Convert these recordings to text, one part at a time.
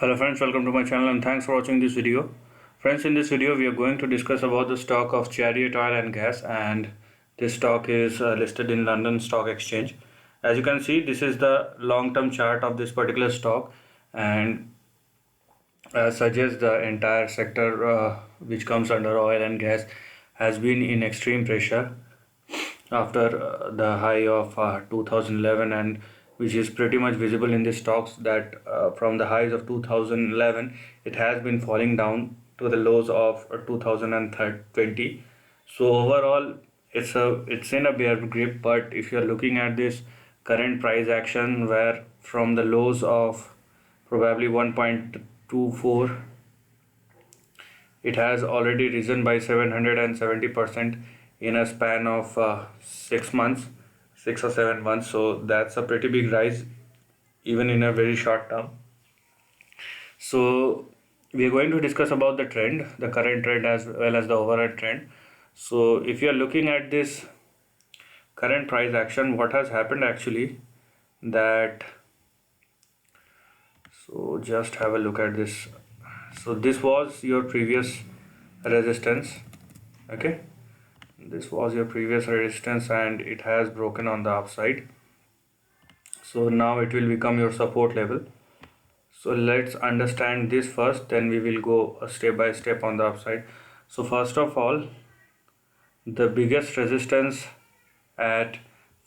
Hello friends, welcome to my channel and thanks for watching this video. Friends, in this video we are going to discuss about the stock of Chariot Oil and Gas, and this stock is listed in London Stock Exchange. As you can see, this is the long-term chart of this particular stock, and suggests the entire sector which comes under oil and gas has been in extreme pressure after the high of 2011, and which is pretty much visible in the stocks that from the highs of 2011 it has been falling down to the lows of 2020. So overall it's in a bear grip. But if you're looking at this current price action, where from the lows of probably 1.24, it has already risen by 770% in a span of 6 months, 6 or 7 months. So that's a pretty big rise even in a very short term. So we are going to discuss about the trend, the current trend as well as the overall trend. So if you are looking at this current price action, what has happened actually, that, so just have a look at this. So this was your previous resistance. Okay, this was your previous resistance and it has broken on the upside. So now it will become your support level. So let's understand this first, then we will go step by step on the upside. So first of all, the biggest resistance at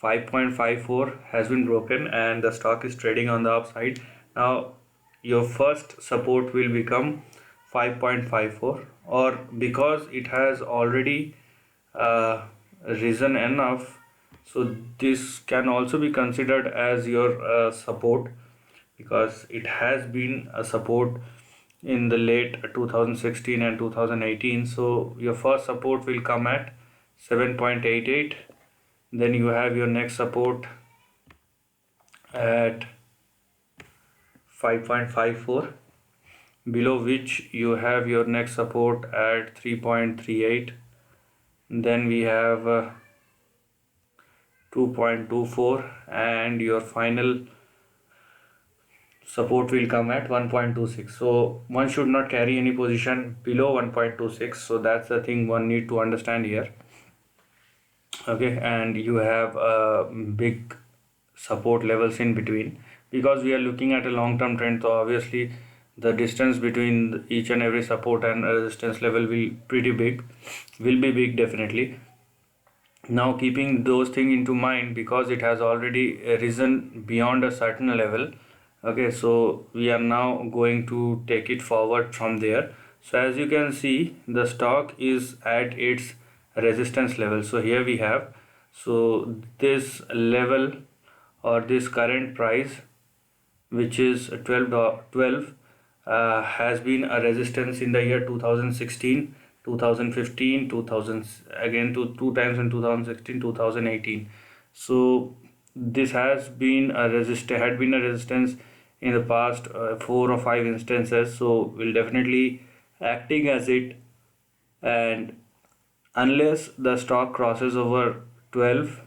5.54 has been broken and the stock is trading on the upside. Now your first support will become 5.54, or because it has already risen enough, so this can also be considered as your support, because it has been a support in the late 2016 and 2018. So your first support will come at 7.88, then you have your next support at 5.54, below which you have your next support at 3.38, then we have 2.24, and your final support will come at 1.26. so one should not carry any position below 1.26. so that's the thing one need to understand here. Okay, and you have big support levels in between, because we are looking at a long-term trend. So obviously the distance between each and every support and resistance level will be big definitely. Now keeping those things into mind, because it has already risen beyond a certain level, okay, so we are now going to take it forward from there. So as you can see, the stock is at its resistance level. So here we have, so this level or this current price, which is 12 has been a resistance in the year 2016, 2015, 2000, again two times in 2016, 2018. So this has been a resistance in the past 4 or 5 instances. So will definitely acting as it, and unless the stock crosses over 12,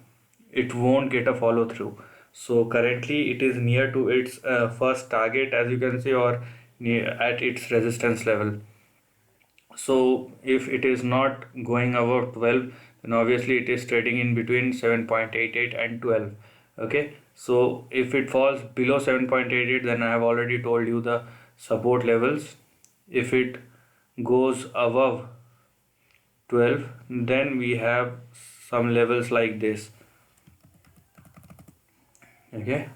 it won't get a follow through. So currently it is near to its first target, as you can see, or near at its resistance level. So if it is not going above 12, then obviously it is trading in between 7.88 and 12. Okay, so if it falls below 7.88, then I have already told you the support levels. If it goes above 12, then we have some levels like this. Okay,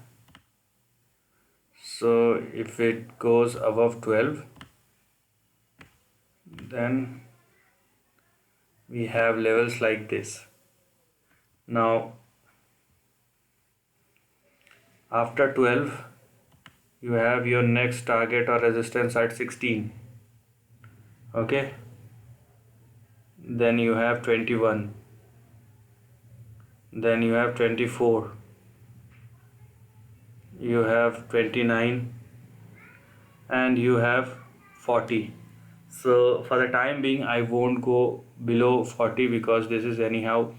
so if it goes above 12, then we have levels like this. Now after 12, you have your next target or resistance at 16. Okay, then you have 21, then you have 24, you have 29, and you have 40. So for the time being I won't go below 40, because this is anyhow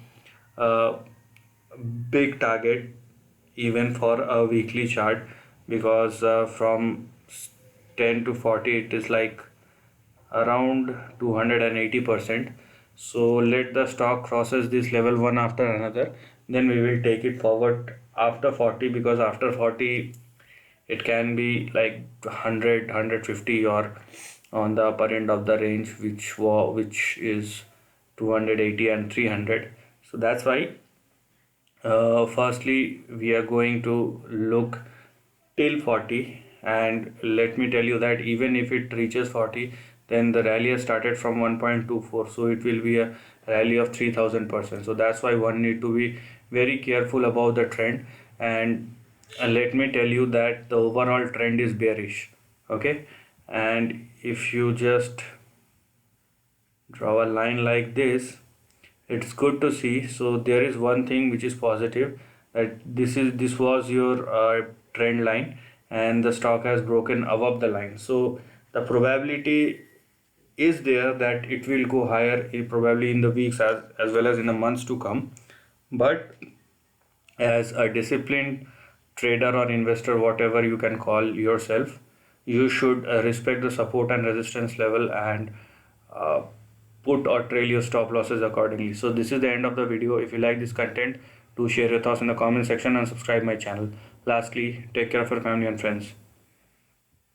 a big target even for a weekly chart, because from 10 to 40, it is like around 280%. So let the stock crosses this level one after another, then we will take it forward after 40, because after 40 it can be like 100, 150, or on the upper end of the range, which is 280 and 300. So that's why firstly we are going to look till 40. And let me tell you that even if it reaches 40, then the rally has started from 1.24, so it will be a rally of 3000%. So that's why one need to be very careful about the trend. And let me tell you that the overall trend is bearish. Okay, and if you just draw a line like this, it's good to see. So there is one thing which is positive, that this was your trend line, and the stock has broken above the line. So the probability is there that it will go higher, probably in the weeks as well as in the months to come. But as a disciplined trader or investor, whatever you can call yourself, you should respect the support and resistance level, and uh, put or trail your stop losses accordingly. So this is the end of the video. If you like this content, do share your thoughts in the comment section and subscribe my channel. Lastly, take care of your family and friends.